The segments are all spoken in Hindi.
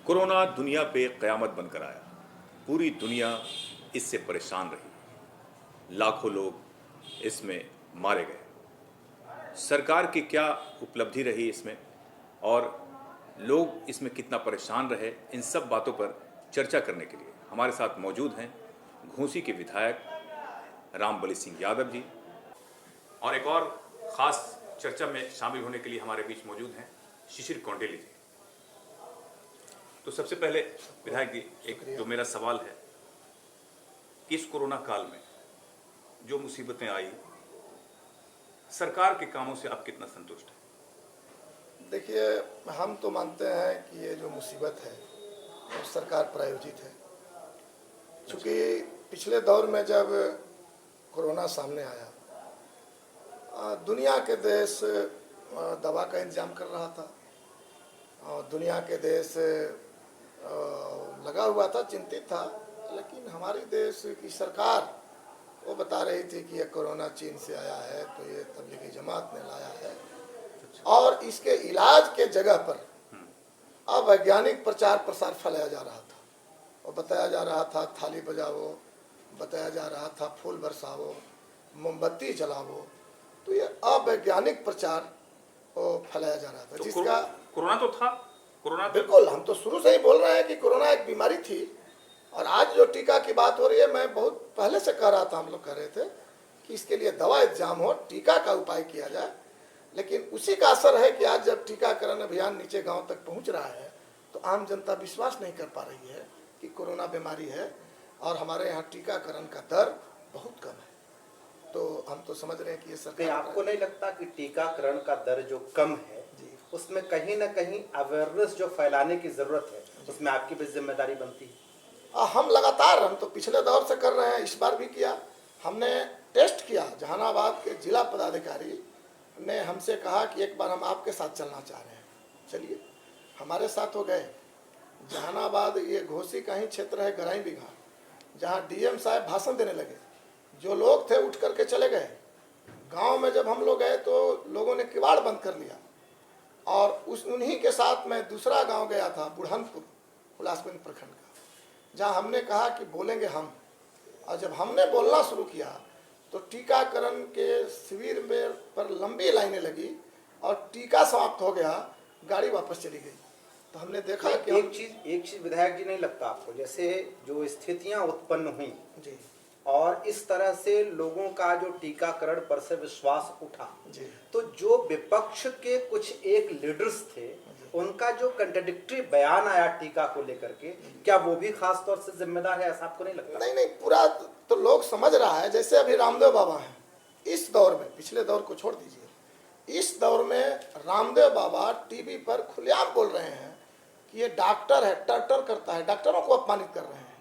कोरोना दुनिया पे क़यामत बनकर आया। पूरी दुनिया इससे परेशान रही। लाखों लोग इसमें मारे गए। सरकार की क्या उपलब्धि रही इसमें और लोग इसमें कितना परेशान रहे, इन सब बातों पर चर्चा करने के लिए हमारे साथ मौजूद हैं घोसी के विधायक रामबलि सिंह यादव जी, और एक और ख़ास चर्चा में शामिल होने के लिए हमारे बीच मौजूद हैं शिशिर कौंडेली जी। तो सबसे पहले विधायक जी, एक जो मेरा सवाल है कि इस कोरोना काल में जो मुसीबतें आई, सरकार के कामों से आप कितना संतुष्ट हैं? देखिए, हम तो मानते हैं कि ये जो मुसीबत है वो सरकार प्रायोजित है। चूँकि पिछले दौर में जब कोरोना सामने आया, दुनिया के देश दवा का इंतजाम कर रहा था और दुनिया के देश लगा हुआ था, चिंतित था, लेकिन हमारे देश की सरकार वो बता रही थी कि ये कोरोना चीन से आया है, तो ये तबलीगी जमात ने लाया है, और इसके इलाज के जगह पर अवैज्ञानिक प्रचार प्रसार फैलाया जा रहा था और बताया जा रहा था थाली बजाओ, बताया जा रहा था फूल बरसाओ, मोमबत्ती जलाओ। तो ये अवैज्ञानिक प्रचार फैलाया जा रहा था, तो जिसका कोरोना तो था, कोरोना बिल्कुल, हम तो शुरू से ही बोल रहे हैं कि कोरोना एक बीमारी थी। और आज जो टीका की बात हो रही है, मैं बहुत पहले से कह रहा था, हम लोग कह रहे थे कि इसके लिए दवा इंतजाम हो, टीका का उपाय किया जाए। लेकिन उसी का असर है कि आज जब टीकाकरण अभियान नीचे गांव तक पहुंच रहा है तो आम जनता विश्वास नहीं कर पा रही है कि कोरोना बीमारी है, और हमारे यहाँ टीकाकरण का दर बहुत कम है। तो हम तो समझ रहे हैं कि ये सरकार, आपको नहीं लगता कि टीकाकरण का दर जो कम है उसमें कहीं ना कहीं अवेयरनेस जो फैलाने की जरूरत है, उसमें आपकी भी जिम्मेदारी बनती है? हम लगातार, हम तो पिछले दौर से कर रहे हैं, इस बार भी किया। हमने टेस्ट किया, जहानाबाद के जिला पदाधिकारी ने हमसे कहा कि एक बार हम आपके साथ चलना चाह रहे हैं, चलिए। हमारे साथ हो गए। जहानाबाद ये घोसी का ही क्षेत्र है, गराई बिघा, जहाँ डीएम साहब भाषण देने लगे, जो लोग थे उठ करके चले गए। गांव में जब हम लोग गए तो लोगों ने किवाड़ बंद कर लिया, और उन्हीं के साथ मैं दूसरा गांव गया था, बुढ़नपुर, हुलासगंज प्रखंड का, जहां हमने कहा कि बोलेंगे हम। और जब हमने बोलना शुरू किया तो टीकाकरण के शिविर में पर लंबी लाइनें लगी और टीका समाप्त हो गया, गाड़ी वापस चली गई। तो हमने देखा कि एक चीज विधायक जी, नहीं लगता आपको जैसे जो स्थितियां उत्पन्न हुई जी, और इस तरह से लोगों का जो टीकाकरण पर से विश्वास उठा जी, तो जो विपक्ष के कुछ एक लीडर्स थे उनका जो कंट्राडिक्टरी बयान आया टीका को लेकर के, क्या वो भी खास तौर से जिम्मेदार है, ऐसा आपको नहीं लगता? नहीं, पूरा तो लोग समझ रहा है। जैसे अभी रामदेव बाबा हैं, इस दौर में, पिछले दौर को छोड़ दीजिए, इस दौर में रामदेव बाबा टीवी पर खुलेआम बोल रहे हैं कि ये डॉक्टर है, टर्टर करता है, डॉक्टरों को अपमानित कर रहे हैं,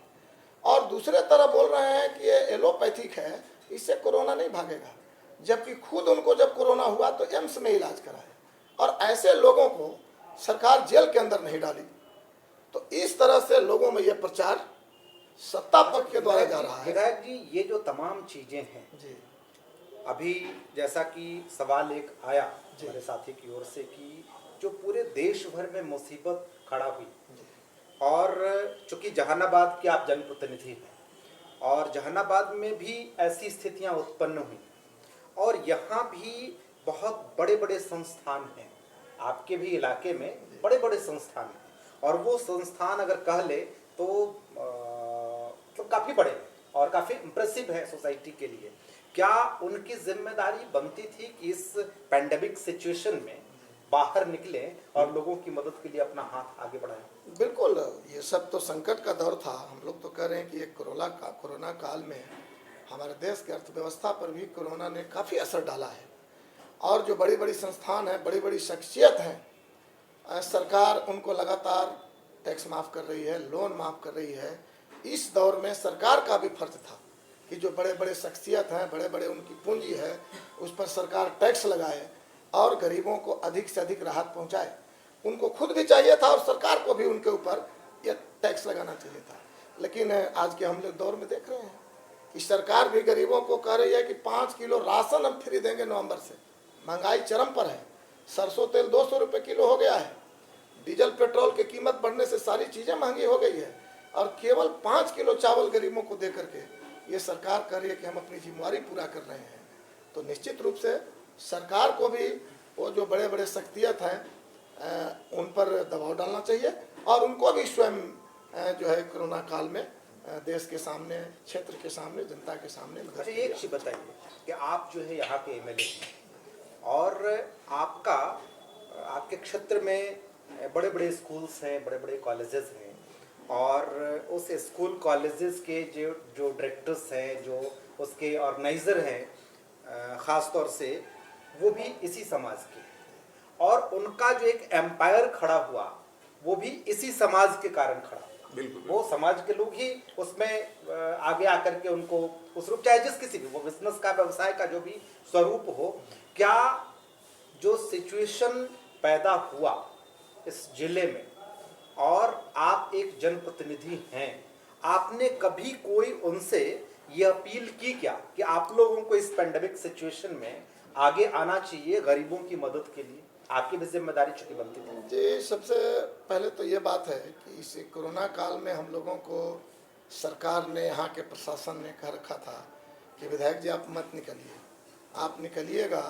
और दूसरे तरफ बोल रहे हैं कि ये एलोपैथिक है, इससे कोरोना नहीं भागेगा, जबकि खुद उनको जब कोरोना हुआ तो एम्स में इलाज कराया। और ऐसे लोगों को सरकार जेल के अंदर नहीं डाली। तो इस तरह से लोगों में ये प्रचार सत्ता पक्ष के द्वारा जा रहा है। विधायक जी, ये जो तमाम चीजें हैं जी, अभी जैसा कि सवाल एक आया मेरे साथी की ओर से कि जो पूरे देश भर में मुसीबत खड़ा हुई, और चूंकि जहानाबाद के आप जनप्रतिनिधि हैं और जहानाबाद में भी ऐसी स्थितियां उत्पन्न हुई, और यहाँ भी बहुत बड़े बड़े संस्थान हैं, आपके भी इलाके में बड़े बड़े संस्थान हैं, और वो संस्थान अगर कह ले तो काफ़ी बड़े और काफ़ी इम्प्रेसिव है सोसाइटी के लिए। क्या उनकी जिम्मेदारी बनती थी कि इस पैंडेमिक सिचुएशन में बाहर निकले और लोगों की मदद के लिए अपना हाथ आगे बढ़ाएं? बिल्कुल, ये सब तो संकट का दौर था। हम लोग तो कह रहे हैं कि ये कोरोना काल में हमारे देश की अर्थव्यवस्था पर भी कोरोना ने काफ़ी असर डाला है। और जो बड़ी बड़ी संस्थान हैं, बड़ी बड़ी शख्सियत हैं, सरकार उनको लगातार टैक्स माफ़ कर रही है, लोन माफ़ कर रही है। इस दौर में सरकार का भी फर्ज था कि जो बड़े बड़े शख्सियत हैं, बड़े बड़े उनकी पूंजी है, उस पर सरकार टैक्स लगाए और गरीबों को अधिक से अधिक राहत पहुंचाए। उनको खुद भी चाहिए था और सरकार को भी उनके ऊपर यह टैक्स लगाना चाहिए था। लेकिन आज के हम लोग दौर में देख रहे हैं कि सरकार भी गरीबों को कह रही है कि 5 किलो राशन हम फ्री देंगे नवंबर से। महंगाई चरम पर है, सरसों तेल 200 रुपये किलो हो गया है, डीजल पेट्रोल की कीमत बढ़ने से सारी चीज़ें महंगी हो गई है, और केवल 5 किलो चावल गरीबों को दे करके ये सरकार कर रही है कि हम अपनी जिम्मेवारी पूरा कर रहे हैं। तो निश्चित रूप से सरकार को भी वो जो बड़े बड़े शख्सियत हैं उन पर दबाव डालना चाहिए, और उनको भी स्वयं जो है कोरोना काल में देश के सामने, क्षेत्र के सामने, जनता के सामने। अच्छा, एक चीज बताइए कि आप जो है यहाँ के एमएलए हैं और आपके क्षेत्र में बड़े बड़े स्कूल्स हैं, बड़े बड़े कॉलेजेस हैं, और उस स्कूल कॉलेजेस के जो डायरेक्टर्स हैं, जो उसके ऑर्गेनाइज़र हैं, ख़ास तौर से वो भी इसी समाज के, और उनका जो एक एम्पायर खड़ा हुआ वो भी इसी समाज के कारण खड़ा हुआ। बिल्कुल। वो समाज के लोग ही उसमें आगे आकर के उनको उस रूप, चाहे जिस किसी भी वो बिजनेस का, व्यवसाय का जो भी स्वरूप हो, क्या जो सिचुएशन पैदा हुआ इस जिले में, और आप एक जनप्रतिनिधि हैं, आपने कभी कोई उनसे ये अपील की क्या कि आप लोगों को इस पेंडेमिक सिचुएशन में आगे आना चाहिए गरीबों की मदद के लिए? आपकी भी जिम्मेदारी चुकी बनती थी। जी, सबसे पहले तो ये बात है कि इस कोरोना काल में हम लोगों को सरकार ने, यहाँ के प्रशासन ने कह रखा था कि विधायक जी आप मत निकलिए, आप निकलिएगा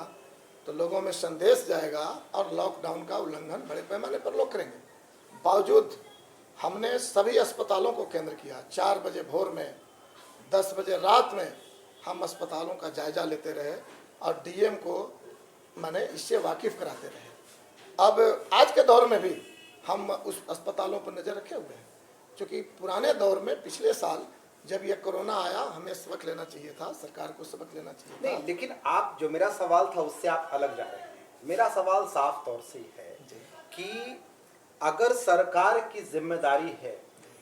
तो लोगों में संदेश जाएगा और लॉकडाउन का उल्लंघन बड़े पैमाने पर लोग करेंगे। बावजूद हमने सभी अस्पतालों को केंद्र किया। 4 बजे भोर में, 10 बजे रात में हम अस्पतालों का जायजा लेते रहे और डीएम को मैंने इससे वाकिफ कराते रहे। अब आज के दौर में भी हम उस अस्पतालों पर नज़र रखे हुए हैं, क्योंकि पुराने दौर में पिछले साल जब ये कोरोना आया हमें सबक लेना चाहिए था, सरकार को सबक लेना चाहिए था। नहीं, लेकिन आप जो मेरा सवाल था उससे आप अलग जा रहे हैं। मेरा सवाल साफ तौर से है कि अगर सरकार की जिम्मेदारी है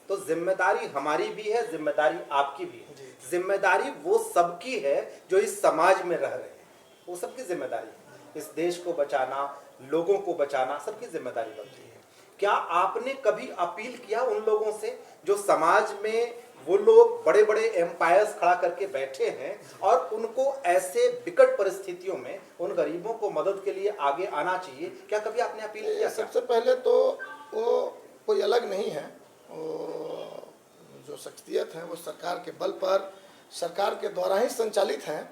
तो जिम्मेदारी हमारी भी है, जिम्मेदारी आपकी भी है, जिम्मेदारी वो सबकी है जो इस समाज में रह रहे हैं, वो सबकी जिम्मेदारी है। इस देश को बचाना, लोगों को बचाना सबकी जिम्मेदारी बनती है। क्या आपने कभी अपील किया उन लोगों से जो समाज में वो लोग बड़े बड़े एम्पायर्स खड़ा करके बैठे हैं और उनको ऐसे विकट परिस्थितियों में उन गरीबों को मदद के लिए आगे आना चाहिए? क्या कभी आपने अपील किया? सबसे पहले तो वो कोई अलग नहीं है, वो जो शख्सियत है वो सरकार के बल पर, सरकार के द्वारा ही संचालित हैं।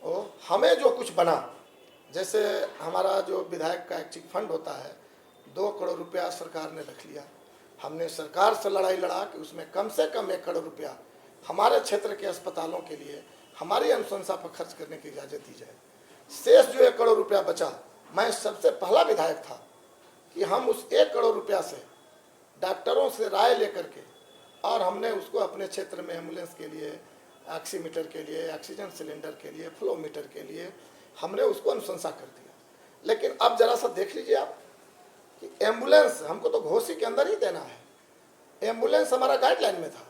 वो हमें जो कुछ बना, जैसे हमारा जो विधायक का ऐच्छिक फंड होता है, 2 करोड़ रुपया सरकार ने रख लिया। हमने सरकार से लड़ाई लड़ा कि उसमें कम से कम 1 करोड़ रुपया हमारे क्षेत्र के अस्पतालों के लिए हमारी अनुशंसा पर खर्च करने की इजाज़त दी जाए। शेष जो 1 करोड़ रुपया बचा, मैं सबसे पहला विधायक था कि हम उस 1 करोड़ रुपया से डॉक्टरों से राय लेकर के, और हमने उसको अपने क्षेत्र में एम्बुलेंस के लिए, ऑक्सीमीटर के लिए, ऑक्सीजन सिलेंडर के लिए, फ्लो मीटर के लिए हमने उसको अनुशंसा कर दिया। लेकिन अब जरा सा देख लीजिए आप कि एम्बुलेंस हमको तो घोषी के अंदर ही देना है, एम्बुलेंस हमारा गाइडलाइन में था,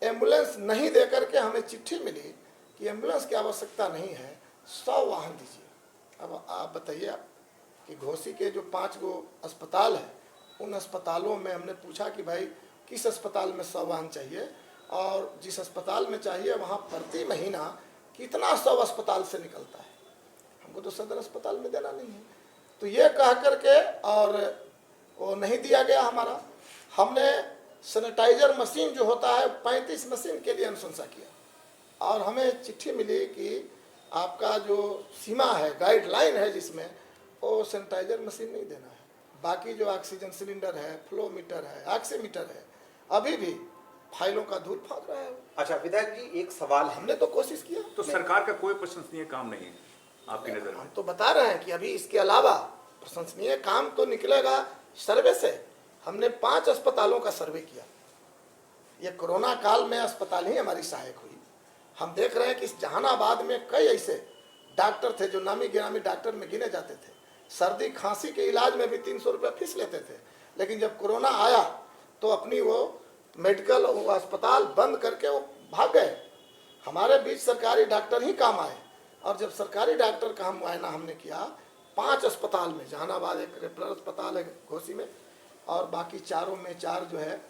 एम्बुलेंस नहीं दे करके हमें चिट्ठी मिली कि एम्बुलेंस की आवश्यकता नहीं है, 100 वाहन दीजिए। अब आप बताइए आप कि घोषी के जो 5 गो अस्पताल हैं, उन अस्पतालों में हमने पूछा कि भाई किस अस्पताल में 100 वाहन चाहिए, और जिस अस्पताल में चाहिए वहाँ प्रति महीना कितना 100 अस्पताल से निकलता है, हमको तो सदर अस्पताल में देना नहीं है। तो ये कह करके और वो नहीं दिया गया हमारा। हमने सैनिटाइजर मशीन जो होता है 35 मशीन के लिए अनुशंसा किया, और हमें चिट्ठी मिली कि आपका जो सीमा है, गाइडलाइन है जिसमें, वो सैनिटाइजर मशीन नहीं देना है। बाकी जो ऑक्सीजन सिलेंडर है, फ्लो मीटर है, ऑक्सीमीटर है, अभी भी फाइलों का धूल फाँक रहा है। अच्छा विधायक जी, एक सवाल हमने तो कोशिश किया। तो सरकार का कोई प्रशंसनीय काम नहीं है आपकी नज़र में? हम तो बता रहे हैं कि अभी इसके अलावा प्रशंसनीय काम तो निकलेगा सर्वे से। हमने 5 अस्पतालों का सर्वे किया। ये कोरोना काल में अस्पताल ही हमारी सहायक हुई। हम देख रहे हैं कि इस जहानाबाद में कई ऐसे डॉक्टर थे जो नामी गिरामी डॉक्टर में गिने जाते थे। सर्दी खांसी के इलाज में भी 300 रुपये फीस लेते थे, लेकिन जब कोरोना आया तो अपनी वो मेडिकल वो अस्पताल बंद करके वो भाग गए। हमारे बीच सरकारी डॉक्टर ही काम आए, और जब सरकारी डॉक्टर का हम मुआयना हमने किया 5 अस्पताल में, जहानाबाद एक रेफरल अस्पताल है घोसी में, और बाकी चारों में 4 जो है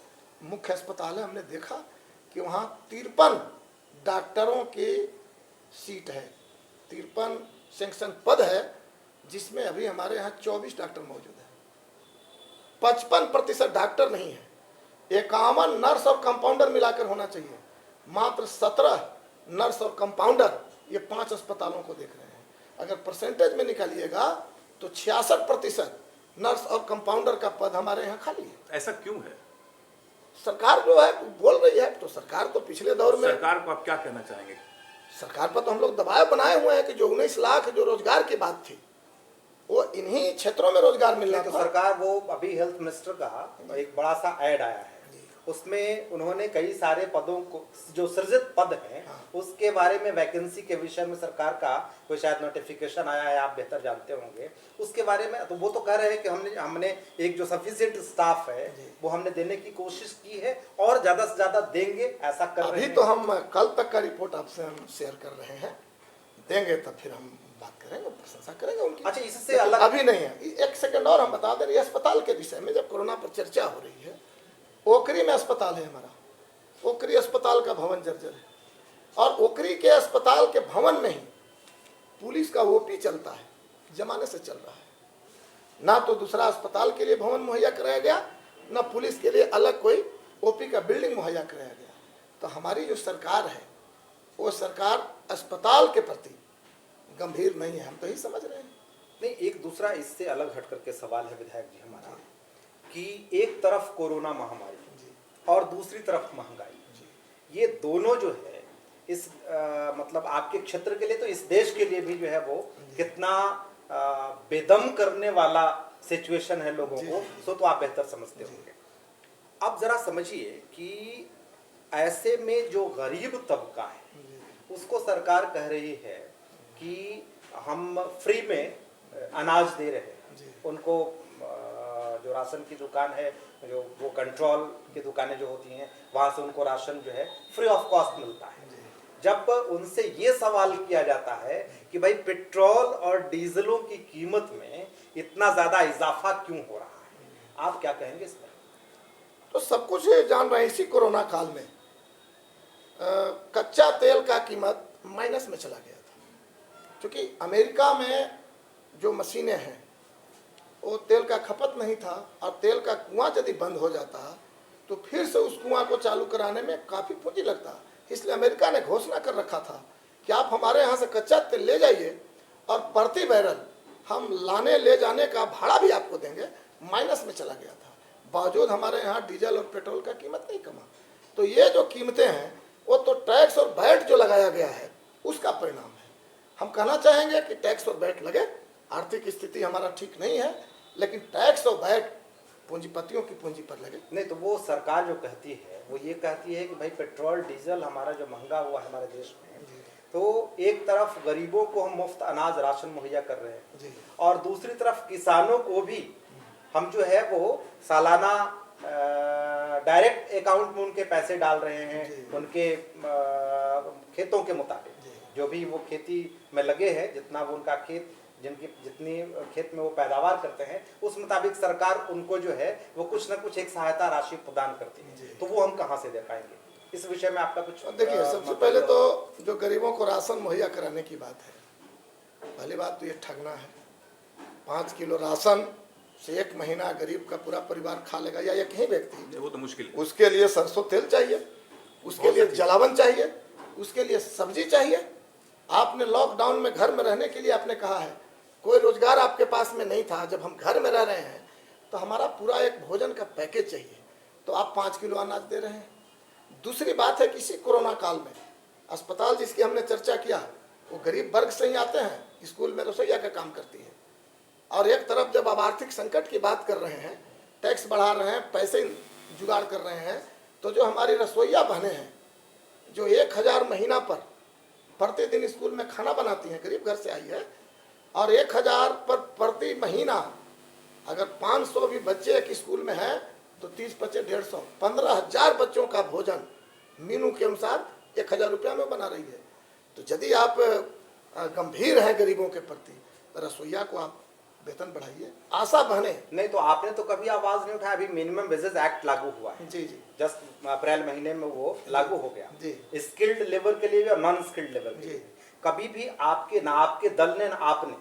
मुख्य अस्पताल है, हमने देखा कि वहाँ 53 डॉक्टरों की सीट है, 53 सेंक्शन पद है, जिसमें अभी हमारे यहाँ 24 डॉक्टर मौजूद है। 55% डॉक्टर नहीं है, 51 नर्स और कंपाउंडर मिलाकर होना चाहिए, मात्र 17 नर्स और कंपाउंडर ये 5 अस्पतालों को देख रहे हैं। अगर परसेंटेज में निकालिएगा तो 66% नर्स और कंपाउंडर का पद हमारे यहाँ खाली है। ऐसा क्यों है? सरकार जो है बोल रही है, तो सरकार तो पिछले दौर में, सरकार को आप क्या कहना चाहेंगे? सरकार पर तो हम लोग दबाव बनाए हुए हैं कि जो 19 लाख जो रोजगार की बात थी वो इन्हीं क्षेत्रों में रोजगार मिलना तो था। सरकार वो अभी हेल्थ मिनिस्टर का एक बड़ा सा ऐड आया है, उसमें उन्होंने कई सारे पदों को जो सृजित पद हैं उसके बारे में वैकेंसी के विषय में सरकार का कोई शायद नोटिफिकेशन आया है, आप बेहतर जानते होंगे उसके बारे में। तो वो तो कह रहे हैं कि हमने एक जो सफिशिएंट स्टाफ है वो हमने देने की कोशिश की है और ज्यादा से ज्यादा देंगे, ऐसा कर रहे हैं। अभी तो हम कल तक का रिपोर्ट आपसे हम शेयर कर रहे हैं, देंगे तब फिर हम बात करेंगे, प्रशंसा करेंगे उनकी। अच्छा, इससे अलग अभी नहीं है। एक सेकंड और हम बता दें, ये अस्पताल के विषय में जब कोरोना पर चर्चा हो रही है, ओकरी में अस्पताल है हमारा, ओकरी अस्पताल का भवन जर्जर है और ओकरी के अस्पताल के भवन में ही पुलिस का ओपी चलता है, जमाने से चल रहा है। ना तो दूसरा अस्पताल के लिए भवन मुहैया कराया गया, ना पुलिस के लिए अलग कोई ओपी का बिल्डिंग मुहैया कराया गया। तो हमारी जो सरकार है वो सरकार अस्पताल के प्रति गंभीर नहीं है, हम तो यही समझ रहे हैं। नहीं, एक दूसरा इससे अलग हट करके सवाल है विधायक जी हमारा कि एक तरफ कोरोना महामारी और दूसरी तरफ महंगाई, ये दोनों जो है इस मतलब आपके क्षेत्र के लिए तो इस देश के लिए भी जो है वो कितना बेदम करने वाला सिचुएशन है लोगों को, सो तो आप बेहतर समझते होंगे। अब जरा समझिए कि ऐसे में जो गरीब तबका है उसको सरकार कह रही है कि हम फ्री में अनाज दे रहे हैं, उनको जो राशन की दुकान है, जो वो कंट्रोल की दुकानें जो होती हैं वहाँ से उनको राशन जो है फ्री ऑफ कॉस्ट मिलता है। जब उनसे ये सवाल किया जाता है कि भाई पेट्रोल और डीजलों की कीमत में इतना ज़्यादा इजाफा क्यों हो रहा है, आप क्या कहेंगे इसमें? तो सब कुछ जान रहे हैं, इसी कोरोना काल में कच्चा तेल का कीमत माइनस में चला गया था, क्योंकि अमेरिका में जो मशीनें हैं वो तेल का खपत नहीं था और तेल का कुआं यदि बंद हो जाता तो फिर से उस कुआं को चालू कराने में काफ़ी पूंजी लगता। इसलिए अमेरिका ने घोषणा कर रखा था कि आप हमारे यहाँ से कच्चा तेल ले जाइए और प्रति बैरल हम लाने ले जाने का भाड़ा भी आपको देंगे। माइनस में चला गया था, बावजूद हमारे यहाँ डीजल और पेट्रोल का कीमत नहीं कमा। तो ये जो कीमतें हैं वो तो टैक्स और वैट जो लगाया गया है उसका परिणाम है। हम कहना चाहेंगे कि टैक्स और वैट लगे, आर्थिक स्थिति हमारा ठीक नहीं है, लेकिन टैक्स और वैट पूंजीपतियों की पूंजी पर लगे। नहीं, तो वो सरकार जो कहती है वो ये कहती है कि भाई पेट्रोल डीजल हमारा जो महंगा हुआ है हमारे देश में, तो एक तरफ गरीबों को हम मुफ्त अनाज राशन मुहैया कर रहे हैं और दूसरी तरफ किसानों को भी हम जो है वो सालाना डायरेक्ट अकाउंट में उनके पैसे डाल रहे हैं, उनके खेतों के मुताबिक जो भी वो खेती में लगे हैं, जितना वो उनका खेत जितनी खेत में वो पैदावार करते हैं उस मुताबिक सरकार उनको जो है वो कुछ ना कुछ एक सहायता राशि प्रदान करती है। तो वो हम कहाँ से दे पाएंगे? इस विषय में आपका कुछ? देखिए, सबसे पहले तो जो गरीबों को राशन मुहैया कराने की बात है, पहली बात तो ये ठगना है। 5 किलो राशन से 1 महीना गरीब का पूरा परिवार खा लेगा या एक ही व्यक्ति, वो तो मुश्किल है। उसके लिए सरसों तेल चाहिए, उसके लिए जलावन चाहिए, उसके लिए सब्जी चाहिए। आपने लॉकडाउन में घर में रहने के लिए आपने कहा है, कोई रोजगार आपके पास में नहीं था, जब हम घर में रह रहे हैं तो हमारा पूरा एक भोजन का पैकेज चाहिए, तो आप 5 किलो अनाज दे रहे हैं। दूसरी बात है कि इसी कोरोना काल में अस्पताल जिसकी हमने चर्चा किया वो गरीब वर्ग से ही आते हैं, स्कूल में रसोइया का काम करती है। और एक तरफ जब आप आर्थिक संकट की बात कर रहे हैं, टैक्स बढ़ा रहे हैं, पैसे जुगाड़ कर रहे हैं, तो जो हमारी रसोइया बहनें हैं जो 1000 महीना पर प्रतिदिन स्कूल में खाना बनाती हैं, गरीब घर से आई है, और 1000 पर प्रति महीना अगर 500 भी बच्चे एक स्कूल में हैं तो 30-25-150 15,000 बच्चों का भोजन मीनू के अनुसार 1000 रुपया में बना रही है। तो यदि आप गंभीर हैं गरीबों के प्रति तो रसोइया को आप वेतन बढ़ाइए, आशा बहने। नहीं, तो आपने तो कभी आवाज नहीं उठाया। अभी मिनिमम वेजेस एक्ट लागू हुआ है, जी जी, जस्ट अप्रैल महीने में वो लागू हो गया जी। स्किल्ड लेबर के लिए भी और नॉन स्किल्ड लेबर के लिए। कभी भी आपके दल ने ना आपने,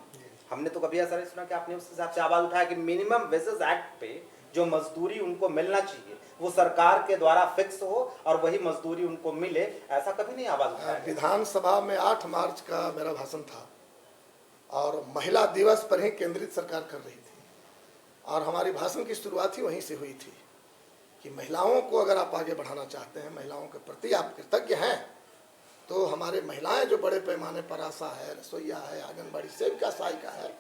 हमने तो कभी ऐसा नहीं सुना कि आपने उस हिसाब से आवाज उठाया कि मिनिमम वेजेस एक्ट पे जो मजदूरी उनको मिलना चाहिए वो सरकार के द्वारा फिक्स हो और वही मजदूरी उनको मिले, ऐसा कभी नहीं आवाज उठाया गया? विधानसभा में 8 मार्च का मेरा भाषण था और महिला दिवस पर ही केंद्रित सरकार कर रही थी और हमारी भाषण की शुरुआत ही वहीं से हुई थी कि महिलाओं को अगर आप आगे बढ़ाना चाहते हैं, महिलाओं के प्रति आप कृतज्ञ हैं, तो हमारे महिलाएं जो बड़े पैमाने पर आशा है, रसोईया है, आंगनबाड़ी सेविका, सहायिका है,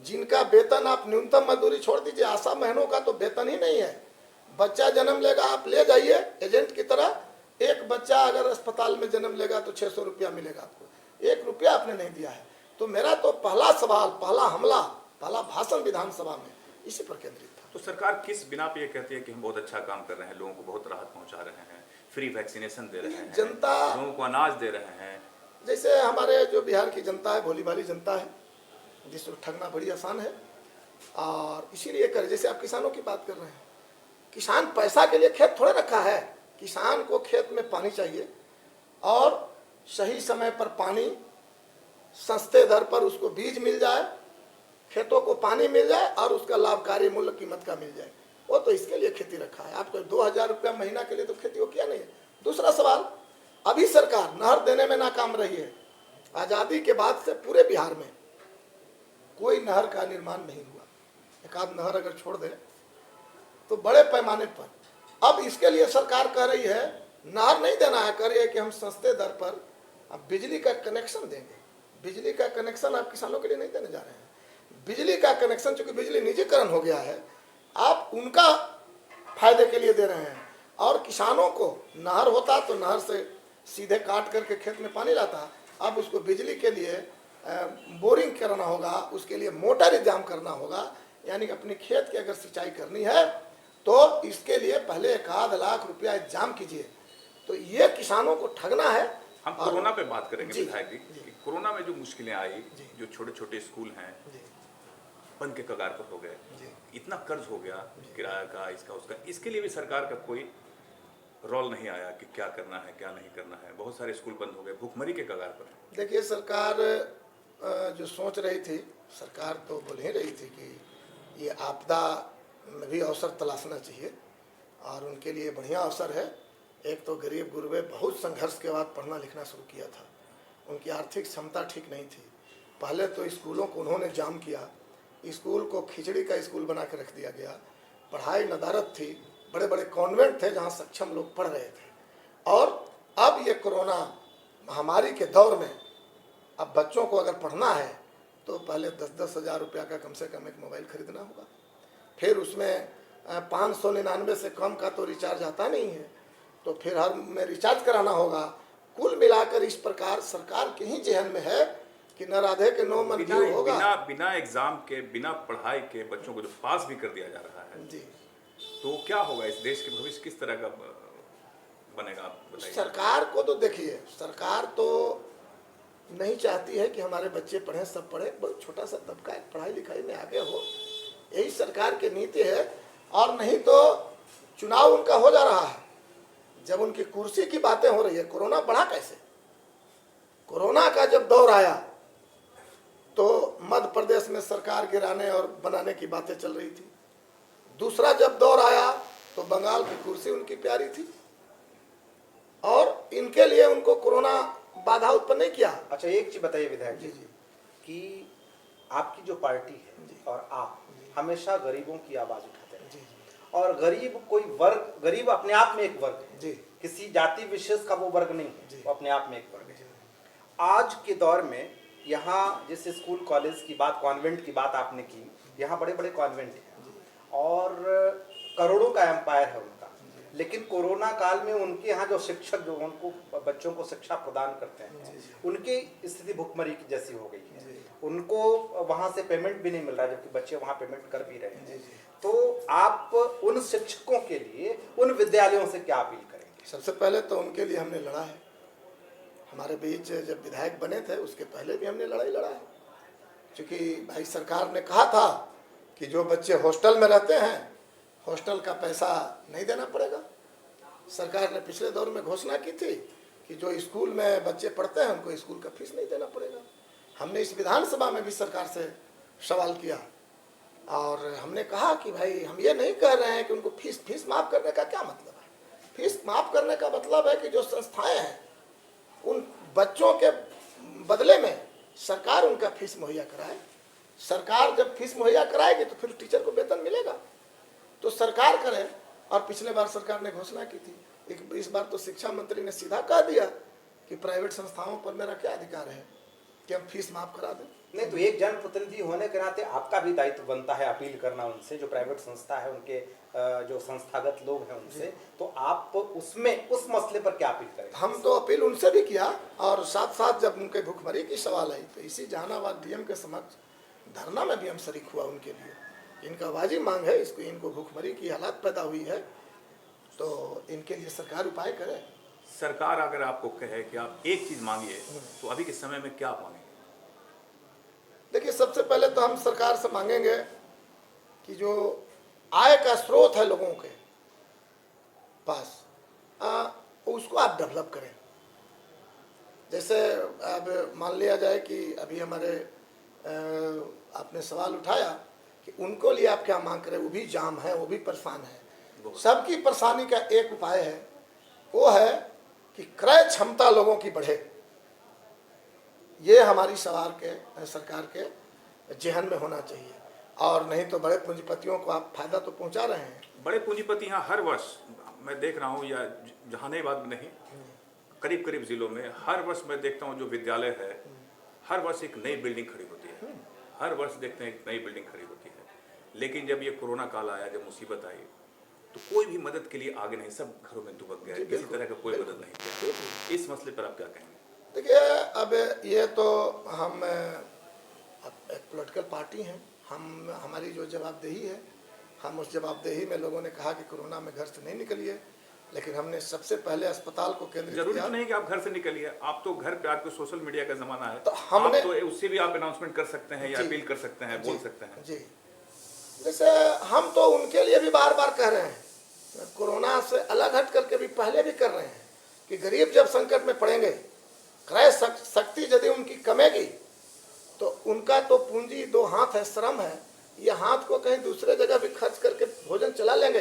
जिनका वेतन आप न्यूनतम मजदूरी छोड़ दीजिए, आशा बहनों का तो वेतन ही नहीं है। बच्चा जन्म लेगा, आप ले जाइए एजेंट की तरह, एक बच्चा अगर अस्पताल में जन्म लेगा तो 600 रुपया मिलेगा आपको, 1 रुपया आपने नहीं दिया है। तो मेरा तो पहला सवाल, पहला हमला, पहला भाषण विधानसभा में इसी पर केंद्रित था। तो सरकार किस बिना पे ये कहती है कि हम बहुत अच्छा काम कर रहे हैं, लोगों को बहुत राहत पहुंचा रहे हैं, फ्री वैक्सीनेशन दे रहे हैं, जनता, लोगों को अनाज दे रहे हैं? जैसे हमारे जो बिहार की जनता है, भोली भाली जनता है, जिसको ठगना बड़ी आसान है और इसीलिए कर, जैसे आप किसानों की बात कर रहे हैं, किसान पैसा के लिए खेत थोड़े रखा है। किसान को खेत में पानी चाहिए और सही समय पर पानी, सस्ते दर पर उसको बीज मिल जाए, खेतों को पानी मिल जाए और उसका लाभकारी मूल्य कीमत का मिल जाए। वो तो इसके लिए खेती रखा है। आपको 2000 रुपया महीना के लिए तो खेती को किया नहीं है। दूसरा सवाल, अभी सरकार नहर देने में नाकाम रही है। आज़ादी के बाद से पूरे बिहार में कोई नहर का निर्माण नहीं हुआ। एक आध नहर अगर छोड़ दें तो बड़े पैमाने पर अब इसके लिए सरकार कह रही है नहर नहीं देना है, कह रही है कि हम सस्ते दर पर अब बिजली का कनेक्शन देंगे। बिजली का कनेक्शन आप किसानों के लिए नहीं देने जा रहे हैं। बिजली का कनेक्शन, चूंकि बिजली निजीकरण हो गया है, आप उनका फायदे के लिए दे रहे हैं और किसानों को नहर होता तो नहर से सीधे काट करके खेत में पानी लाता। अब उसको बिजली के लिए बोरिंग करना होगा, उसके लिए मोटर इंतजाम करना होगा। यानी कि अपने खेत की अगर सिंचाई करनी है तो इसके लिए पहले 1 लाख रुपया इंतजाम कीजिए। तो ये किसानों को ठगना है। हम कोरोना पे बात करेंगे विधायक जी कि कोरोना में जो मुश्किलें आई, जो छोटे छोटे स्कूल हैं बंद के कगार पर हो गए, इतना कर्ज हो गया किराया का, इसका उसका, इसके लिए भी सरकार का कोई रोल नहीं आया कि क्या करना है क्या नहीं करना है। बहुत सारे स्कूल बंद हो गए, भूखमरी के कगार पर। देखिए, सरकार जो सोच रही थी, सरकार तो बोल ही रही थी कि ये आपदा में भी अवसर तलाशना चाहिए और उनके लिए बढ़िया अवसर है। एक तो गरीब गुरबे बहुत संघर्ष के बाद पढ़ना लिखना शुरू किया था, उनकी आर्थिक क्षमता ठीक नहीं थी। पहले तो स्कूलों को उन्होंने जाम किया, स्कूल को खिचड़ी का स्कूल बना के रख दिया गया, पढ़ाई नदारत थी, बड़े बड़े कॉन्वेंट थे जहाँ सक्षम लोग पढ़ रहे थे। और अब ये कोरोना महामारी के दौर में अब बच्चों को अगर पढ़ना है तो पहले 10-10 हज़ार रुपया का कम से कम एक मोबाइल खरीदना होगा, फिर उसमें 599 से कम का तो रिचार्ज आता नहीं है, तो फिर हर में रिचार्ज कराना होगा। कुल मिलाकर इस प्रकार सरकार के ही जहन में है कि न राधे के नो मन की होगा। बिना एग्जाम के, बिना पढ़ाई के बच्चों को जो पास भी कर दिया जा रहा है जी, तो क्या होगा? इस देश के भविष्य किस तरह का बनेगा, आप बताइए। सरकार को तो देखिए, सरकार तो नहीं चाहती है कि हमारे बच्चे पढ़ें, सब पढ़े, बहुत छोटा सा तबका पढ़ाई लिखाई में आगे हो, यही सरकार की नीति है। और नहीं तो चुनाव उनका हो जा रहा है, जब उनकी कुर्सी की बातें हो रही है। कोरोना बढ़ा कैसे? कोरोना का जब दौर आया तो मध्य प्रदेश में सरकार गिराने और बनाने की बातें चल रही थी। दूसरा जब दौर आया तो बंगाल की कुर्सी उनकी प्यारी थी और इनके लिए उनको कोरोना बाधा उत्पन्न नहीं किया। अच्छा, एक चीज बताइए विधायक जी, जी कि आपकी जो पार्टी है और आप हमेशा गरीबों की आवाज उठाते हैं। जी और गरीब कोई वर्ग, गरीब अपने आप में एक वर्ग है जी, किसी जाति विशेष का वो वर्ग नहीं जी। है, वो अपने आप में एक वर्ग है। आज के दौर में यहाँ जैसे स्कूल कॉलेज की बात, कॉन्वेंट की बात आपने की, यहाँ बड़े बड़े कॉन्वेंट हैं और करोड़ों का एम्पायर है उनका, लेकिन कोरोना काल में उनके यहाँ जो शिक्षक जो उनको बच्चों को शिक्षा प्रदान करते हैं, उनकी स्थिति भुखमरी की जैसी हो गई है। उनको वहाँ से पेमेंट भी नहीं मिल रहा, जबकि बच्चे वहाँ पेमेंट कर भी रहे हैं। तो आप उन शिक्षकों के लिए, उन विद्यालयों से क्या अपील करेंगे? सबसे पहले तो उनके लिए हमने लड़ा है। हमारे बीच जब विधायक बने थे उसके पहले भी हमने लड़ाई लड़ा है, क्योंकि भाई सरकार ने कहा था कि जो बच्चे हॉस्टल में रहते हैं हॉस्टल का पैसा नहीं देना पड़ेगा। सरकार ने पिछले दौर में घोषणा की थी कि जो स्कूल में बच्चे पढ़ते हैं उनको स्कूल का फीस नहीं देना पड़ेगा। हमने इस विधानसभा में भी सरकार से सवाल किया और हमने कहा कि भाई हम ये नहीं कह रहे हैं कि उनको फीस माफ़ करने का क्या मतलब है। फीस माफ़ करने का मतलब है कि जो संस्थाएं हैं उन बच्चों के बदले में सरकार उनका फीस मुहैया कराए। सरकार जब फीस मुहैया कराएगी तो फिर टीचर को वेतन मिलेगा, तो सरकार करे। और पिछले बार सरकार ने घोषणा की थी, इस बार तो शिक्षा मंत्री ने सीधा कह दिया कि प्राइवेट संस्थाओं पर मेरा क्या अधिकार है कि हम फीस माफ़ करा दें। नहीं तो एक जनप्रतिनिधि होने के नाते आपका भी दायित्व बनता है अपील करना उनसे, जो प्राइवेट संस्था है उनके जो संस्थागत लोग हैं उनसे, तो आप उसमें उस मसले पर क्या अपील करें? हम तो अपील उनसे भी किया, और साथ साथ जब उनके भुखमरी की सवाल आई तो इसी जहानाबाद डीएम के समक्ष धरना में भी हम शरीक हुआ उनके लिए। इनका वाजिब मांग है, इनको भुखमरी की हालात पैदा हुई है, तो इनके लिए सरकार उपाय करे। सरकार अगर आपको कहे कि आप एक चीज मांगिए तो अभी के समय में क्या मांगेंगे? देखिए, सबसे पहले तो हम सरकार से मांगेंगे कि जो आय का स्रोत है लोगों के पास, उसको आप डेवलप करें। जैसे अब मान लिया जाए कि अभी हमारे आपने सवाल उठाया कि उनको लिए आप क्या मांग करें, वो भी जाम है, वो भी परेशान है। सबकी परेशानी का एक उपाय है, वो है कि क्रय क्षमता लोगों की बढ़े। ये हमारी सरकार के जेहन में होना चाहिए, और नहीं तो बड़े पूंजीपतियों को आप फायदा तो पहुंचा रहे हैं। बड़े पूंजीपति यहाँ हर वर्ष मैं देख रहा हूँ, या जहानाबाद में नहीं, करीब करीब जिलों में हर वर्ष मैं देखता हूँ जो विद्यालय है, हर वर्ष एक नई बिल्डिंग खड़ी होती है। हर वर्ष देखते हैं एक नई बिल्डिंग खड़ी होती है। लेकिन जब ये कोरोना काल आया, जब मुसीबत आई, तो कोई भी मदद के लिए आगे नहीं, सब घरों में दुबक गए, किसी तरह का कोई मदद नहीं किया। इस मसले पर आप क्या कहेंगे? देखिए, अब ये तो हम एक पॉलिटिकल पार्टी हैं, हमारी जो जवाबदेही है, हम उस जवाबदेही में लोगों ने कहा कि कोरोना में घर से नहीं निकलिए, लेकिन हमने सबसे पहले अस्पताल को केंद्रित जरूरी किया। तो नहीं कि आप घर से निकलिए, आप तो घर पे आपको सोशल मीडिया का जमाना है, तो हमने आप तो उससे भी आप अनाउंसमेंट कर सकते हैं या अपील कर सकते हैं, बोल सकते हैं। जी, जैसे हम तो उनके लिए भी बार बार कह रहे हैं, कोरोना से अलग हट करके भी पहले भी कर रहे हैं कि गरीब जब संकट में पड़ेंगे, क्रय शक्ति यदि उनकी कमेगी, तो उनका तो पूंजी दो हाथ है, श्रम है, ये हाथ को कहीं दूसरे जगह भी खर्च करके भोजन चला लेंगे,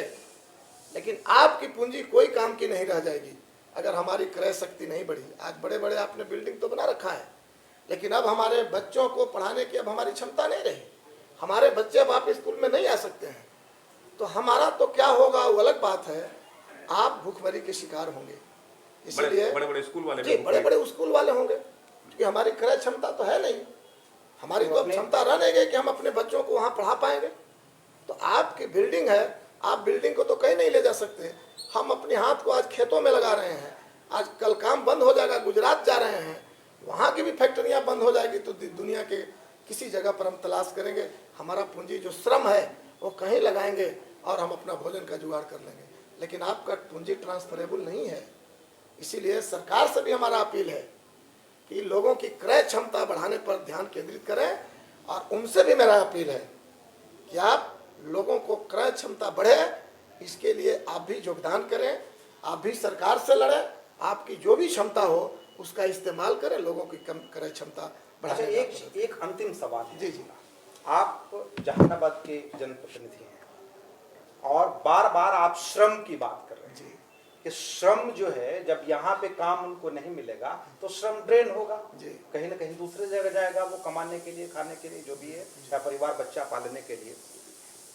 लेकिन आपकी पूंजी कोई काम की नहीं रह जाएगी अगर हमारी क्रय शक्ति नहीं बढ़ी। आज बड़े बड़े आपने बिल्डिंग तो बना रखा है, लेकिन अब हमारे बच्चों को पढ़ाने की अब हमारी क्षमता नहीं रही, हमारे बच्चे अब आप स्कूल में नहीं आ सकते हैं, तो हमारा तो क्या होगा वो अलग बात है, आप भूखमरी के शिकार होंगे। इसलिए बड़े बड़े स्कूल वाले जी, बड़े बड़े स्कूल वाले होंगे, क्योंकि हमारी क्रय क्षमता तो है नहीं, हमारी तो क्षमता रह नहीं गई कि हम अपने बच्चों को वहाँ पढ़ा पाएंगे। तो आपकी बिल्डिंग है, आप बिल्डिंग को तो कहीं नहीं ले जा सकते। हम अपने हाथ को आज खेतों में लगा रहे हैं, आज कल काम बंद हो जाएगा, गुजरात जा रहे हैं, वहाँ की भी फैक्ट्रियाँ बंद हो जाएगी, तो दुनिया के किसी जगह पर हम तलाश करेंगे, हमारा पूंजी जो श्रम है वो कहीं लगाएंगे और हम अपना भोजन का जुगाड़ कर लेंगे। लेकिन आपका पूंजी ट्रांसफरेबल नहीं है, इसीलिए सरकार से भी हमारा अपील है कि लोगों की क्रय क्षमता बढ़ाने पर ध्यान केंद्रित करें, और उनसे भी मेरा अपील है कि आप लोगों को क्रय क्षमता बढ़े, इसके लिए आप भी योगदान करें, आप भी सरकार से लड़ें, आपकी जो भी क्षमता हो उसका इस्तेमाल करें, लोगों की कम क्रय क्षमता बढ़ाने। अच्छा, एक अंतिम सवाल है। जी जी, आप जहानाबाद के जनप्रतिनिधि हैं और बार बार आप श्रम की बात कर रहे हैं जी, कि श्रम जो है, जब यहाँ पे काम उनको नहीं मिलेगा तो श्रम ड्रेन होगा, जी। कहीं ना कहीं दूसरे जगह जाएगा, वो कमाने के लिए, खाने के लिए, जो भी है, या परिवार बच्चा पालने के लिए।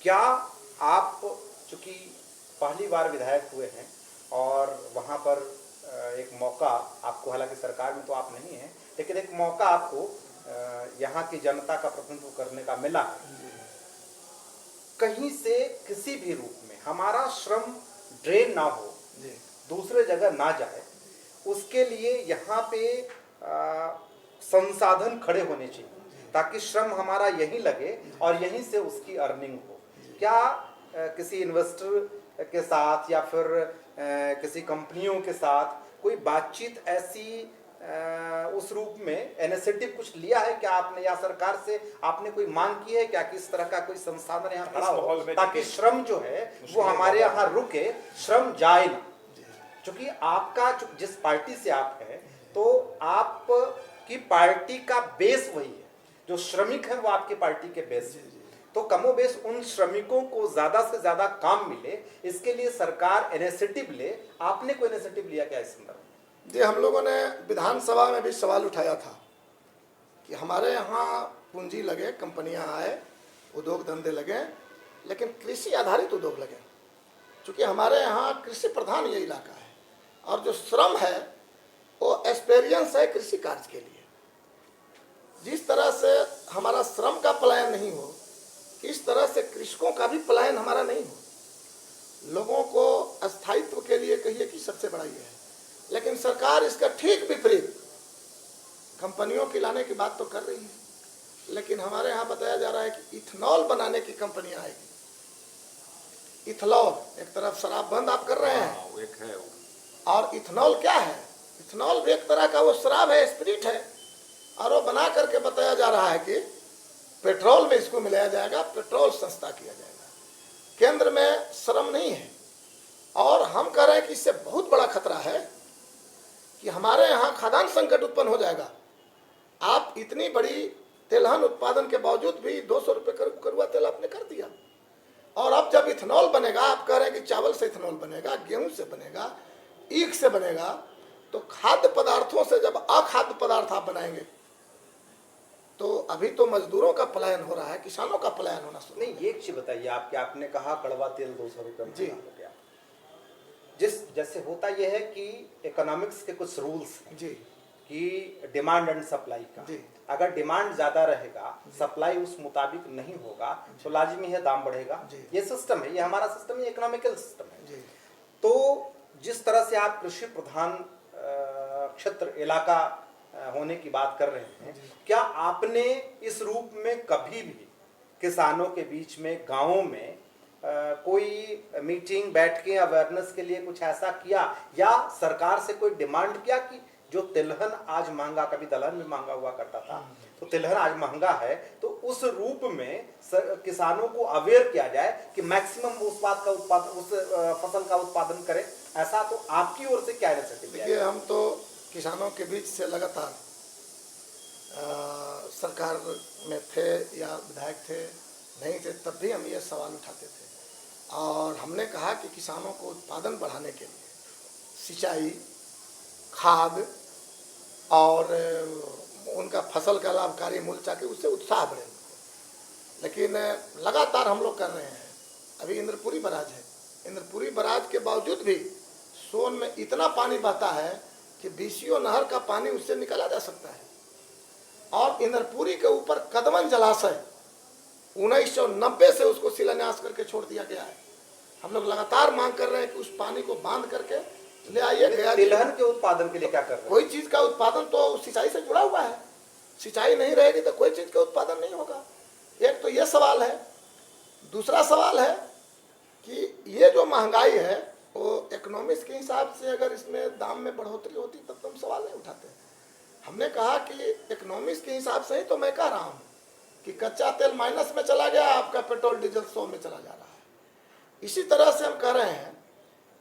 क्या आप चूंकि पहली बार विधायक हुए हैं और वहाँ पर एक मौका आपको, हालांकि सरकार में तो आप नहीं हैं, लेकिन एक मौका आपको यहाँ की जनता का प्रतिनिधित्व करने का मिला है, कहीं से किसी भी रूप में हमारा श्रम ड्रेन ना हो, दूसरे जगह ना जाए, उसके लिए यहाँ पे संसाधन खड़े होने चाहिए ताकि श्रम हमारा यहीं लगे और यहीं से उसकी अर्निंग हो। क्या किसी इन्वेस्टर के साथ या फिर किसी कंपनियों के साथ कोई बातचीत ऐसी उस रूप में इनिशिएटिव कुछ लिया है क्या आपने, या सरकार से आपने कोई मांग की है क्या कि इस तरह का कोई संसाधन यहाँ खड़ा हो ताकि श्रम जो है वो हमारे यहाँ रुके, श्रम जाए ना? क्योंकि आपका जिस पार्टी से आप हैं, तो आपकी पार्टी का बेस वही है, जो श्रमिक है वो आपकी पार्टी के बेस है। तो कमोबेश उन श्रमिकों को ज्यादा से ज्यादा काम मिले, इसके लिए सरकार इनिशिएटिव ले। आपने कोई इनिशिएटिव लिया क्या इस संदर्भ में? जी, हम लोगों ने विधानसभा में भी सवाल उठाया था कि हमारे यहाँ पूंजी लगे, कंपनियां आए, उद्योग धंधे लगे, लेकिन कृषि आधारित उद्योग लगे। चूँकि हमारे यहाँ कृषि प्रधान ये इलाका है और जो श्रम है वो एक्सपीरियंस है कृषि कार्य के लिए। जिस तरह से हमारा श्रम का पलायन नहीं हो, इस तरह से कृषकों का भी पलायन हमारा नहीं हो। लोगों को स्थायित्व के लिए कहिए कि सबसे बड़ा ये है, लेकिन सरकार इसका ठीक विपरीत कंपनियों की लाने की बात तो कर रही है, लेकिन हमारे यहाँ बताया जा रहा है कि इथेनॉल बनाने की कंपनियां आएगी। इथेनॉल, एक तरफ शराब बंद आप कर रहे हैं, एक है वो। और इथेनॉल क्या है? इथेनॉल भी एक तरह का वो शराब है, स्पिरिट है, और वो बना करके बताया जा रहा है कि पेट्रोल में इसको मिलाया जाएगा, पेट्रोल सस्ता किया जाएगा। केंद्र में श्रम नहीं है, और हम कह रहे हैं कि इससे बहुत बड़ा खतरा है कि हमारे यहाँ खाद्यान्न संकट उत्पन्न हो जाएगा। आप इतनी बड़ी तेलहन उत्पादन के बावजूद भी 200 रुपये कड़ुआ तेल आपने कर दिया, और अब जब इथेनॉल बनेगा, आप कह रहे हैं कि चावल से इथेनॉल बनेगा, गेहूं से बनेगा, ईख से बनेगा, तो खाद्य पदार्थों से जब अखाद्य पदार्थ आप बनाएंगे तो अभी तो मजदूरों का पलायन हो रहा है, किसानों का पलायन होना शुरू। नहीं, एक चीज बताइए, आपने कहा कड़वा तेल 200 रुपये में जी। हो गया। जैसे होता यह है कि इकोनॉमिक्स के कुछ रूल्स हैं जी कि डिमांड एंड सप्लाई का। जी। अगर डिमांड ज्यादा रहेगा, सप्लाई उस मुताबिक नहीं होगा, तो लाजमी है दाम बढ़ेगा। ये सिस्टम है, ये हमारा सिस्टम है, इकोनॉमिकल सिस्टम है। जी। तो जिस तरह से आप कृषि प्रधान क्षेत्र इलाका होने की बात कर रहे हैं, क्या आपने इस रूप में कभी भी किसानों के बीच में, गांवों में कोई मीटिंग बैठ के अवेयरनेस के लिए कुछ ऐसा किया, या सरकार से कोई डिमांड किया कि जो तिलहन आज महंगा, कभी दलहन भी महंगा हुआ करता था, तो तिलहन आज महंगा है, तो उस रूप में किसानों को अवेयर किया जाए कि मैक्सिमम उस फसल का उत्पादन करें? ऐसा तो आपकी ओर से क्या इनिशिएटिव है? देखिए, हम तो किसानों के बीच से लगातार सरकार में थे या विधायक थे, नहीं थे, तब भी हम ये सवाल उठाते थे, और हमने कहा कि किसानों को उत्पादन बढ़ाने के लिए सिंचाई, खाद और उनका फसल का लाभकारी मूल्य चाहिए, उससे उत्साह बढ़े। लेकिन लगातार हम लोग कर रहे हैं। अभी इंद्रपुरी बराज है, इंद्रपुरी बराज के बावजूद भी सोन में इतना पानी बहता है कि बीसीओ नहर का पानी उससे निकाला जा सकता है। और इंद्रपुरी के ऊपर कदमन जलाशय 1990 से उसको शिलान्यास करके छोड़ दिया गया है। हम लोग लगातार मांग कर रहे हैं कि उस पानी को बांध करके ले आइए। तिलहन के उत्पादन के लिए क्या कर रहे हैं? कोई चीज का उत्पादन तो सिंचाई से जुड़ा हुआ है, सिंचाई नहीं रहेगी तो कोई चीज का उत्पादन नहीं होगा। एक तो ये सवाल है। दूसरा सवाल है कि ये जो महंगाई है वो इकोनॉमिक्स के हिसाब से अगर इसमें दाम में बढ़ोतरी होती तब तो हम सवाल नहीं उठाते। हमने कहा कि इकोनॉमिक्स के हिसाब से ही तो मैं कह रहा हूँ कि कच्चा तेल माइनस में चला गया, आपका पेट्रोल डीजल 100 में चला जा रहा है। इसी तरह से हम कह रहे हैं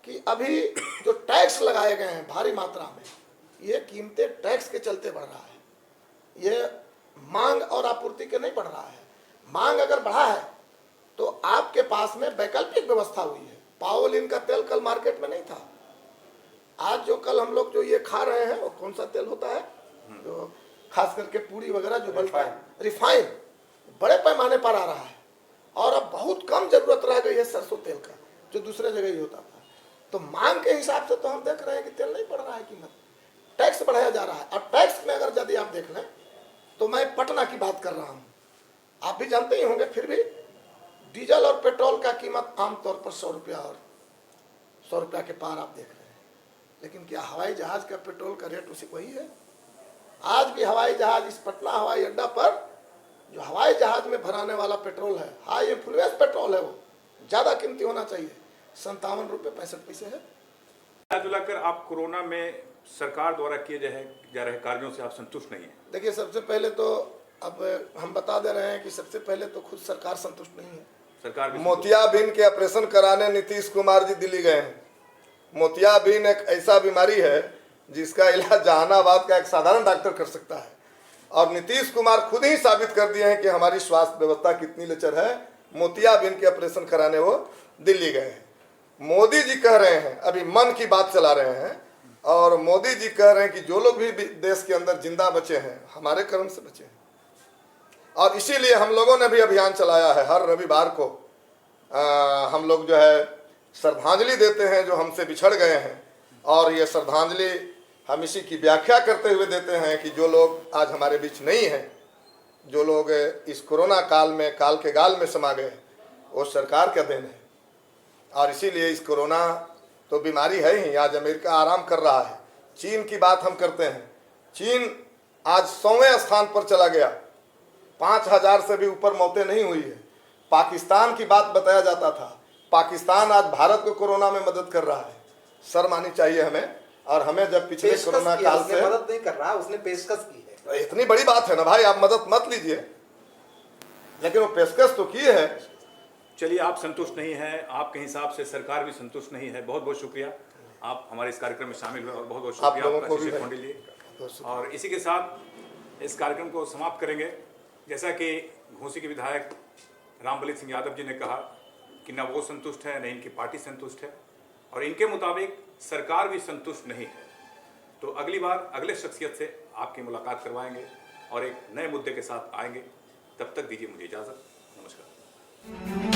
कि अभी जो टैक्स लगाए गए हैं भारी मात्रा में, ये कीमतें टैक्स के चलते बढ़ रहा है। ये मांग और आपूर्ति के नहीं बढ़ रहा है। मांग अगर बढ़ा है तो आपके पास में वैकल्पिक व्यवस्था हुई है। पाओलिन का तेल कल मार्केट में नहीं था। आज जो कल हम लोग जो ये खा रहे हैं वो कौन सा तेल होता है, जो खास करके पूरी वगैरह जो बनता है, रिफाइन, बड़े पैमाने पर आ रहा है। और अब बहुत कम जरूरत रह गई है सरसों तेल का, जो दूसरे जगह ही होता था। तो मांग के हिसाब से तो हम देख रहे हैं कि तेल नहीं बढ़ रहा है कीमत, टैक्स बढ़ाया जा रहा है। और टैक्स में अगर यदि आप देख लें तो मैं पटना की बात कर रहा हूँ, आप भी जानते ही होंगे, फिर भी डीजल और पेट्रोल का कीमत आमतौर पर 100 रुपया और 100 रुपया के पार आप देख रहे हैं। लेकिन क्या हवाई जहाज का पेट्रोल का रेट उसी वही है? आज भी हवाई जहाज, इस पटना हवाई अड्डा पर जो हवाई जहाज में भराने वाला पेट्रोल है, हाई इन्फ्लुएंस पेट्रोल है, वो ज़्यादा कीमती होना चाहिए। 57 रुपये 65 पैसे है। मिलाकर आप कोरोना में सरकार द्वारा किए जा रहे कार्यों से आप संतुष्ट नहीं हैं? देखिए, सबसे पहले तो अब हम बता दे रहे हैं कि सबसे पहले तो खुद सरकार संतुष्ट नहीं है। सरकार भी मोतियाबिंद के ऑपरेशन कराने नीतीश कुमार जी दिल्ली गए हैं। मोतियाबिंद एक ऐसा बीमारी है जिसका इलाज जहानाबाद का एक साधारण डॉक्टर कर सकता है। और नीतीश कुमार खुद ही साबित कर दिए हैं कि हमारी स्वास्थ्य व्यवस्था कितनी लचर है। मोतियाबिंद के ऑपरेशन कराने वो दिल्ली गए हैं। मोदी जी कह रहे हैं, अभी मन की बात चला रहे हैं, और मोदी जी कह रहे हैं कि जो लोग भी देश के अंदर जिंदा बचे हैं हमारे कर्म से बचे हैं। और इसीलिए हम लोगों ने भी अभियान चलाया है। हर रविवार को हम लोग जो है श्रद्धांजलि देते हैं जो हमसे बिछड़ गए हैं, और ये श्रद्धांजलि हम इसी की व्याख्या करते हुए देते हैं कि जो लोग आज हमारे बीच नहीं हैं, जो लोग इस कोरोना काल में काल के गाल में समा गए, वो सरकार का देन है। और इसीलिए इस कोरोना तो बीमारी है ही, आज अमेरिका आराम कर रहा है। चीन की बात हम करते हैं, चीन आज 100वें स्थान पर चला गया, 5000 से भी ऊपर मौतें नहीं हुई है। पाकिस्तान की बात बताया जाता था, पाकिस्तान आज भारत को कोरोना में मदद कर रहा है। शर्म आनी चाहिए हमें। और हमें जब पिछले कोरोना काल से मदद नहीं कर रहा, उसने पेशकश की है। इतनी बड़ी बात है ना भाई, आप मदद मत लीजिए, लेकिन वो पेशकश तो की है। चलिए, आप संतुष्ट नहीं हैं, आपके हिसाब से सरकार भी संतुष्ट नहीं है। बहुत बहुत शुक्रिया, आप हमारे इस कार्यक्रम में शामिल हुए और बहुत बहुत शुक्रिया आप लोगों आपका को भी शिशिर कोंडी लिए। और इसी के साथ इस कार्यक्रम को समाप्त करेंगे। जैसा कि घोसी के विधायक रामबलि सिंह यादव जी ने कहा कि न वो संतुष्ट है, न इनकी पार्टी संतुष्ट है, और इनके मुताबिक सरकार भी संतुष्ट नहीं है। तो अगली बार अगले शख्सियत से आपकी मुलाकात करवाएंगे और एक नए मुद्दे के साथ आएंगे। तब तक दीजिए मुझे इजाज़त। नमस्कार।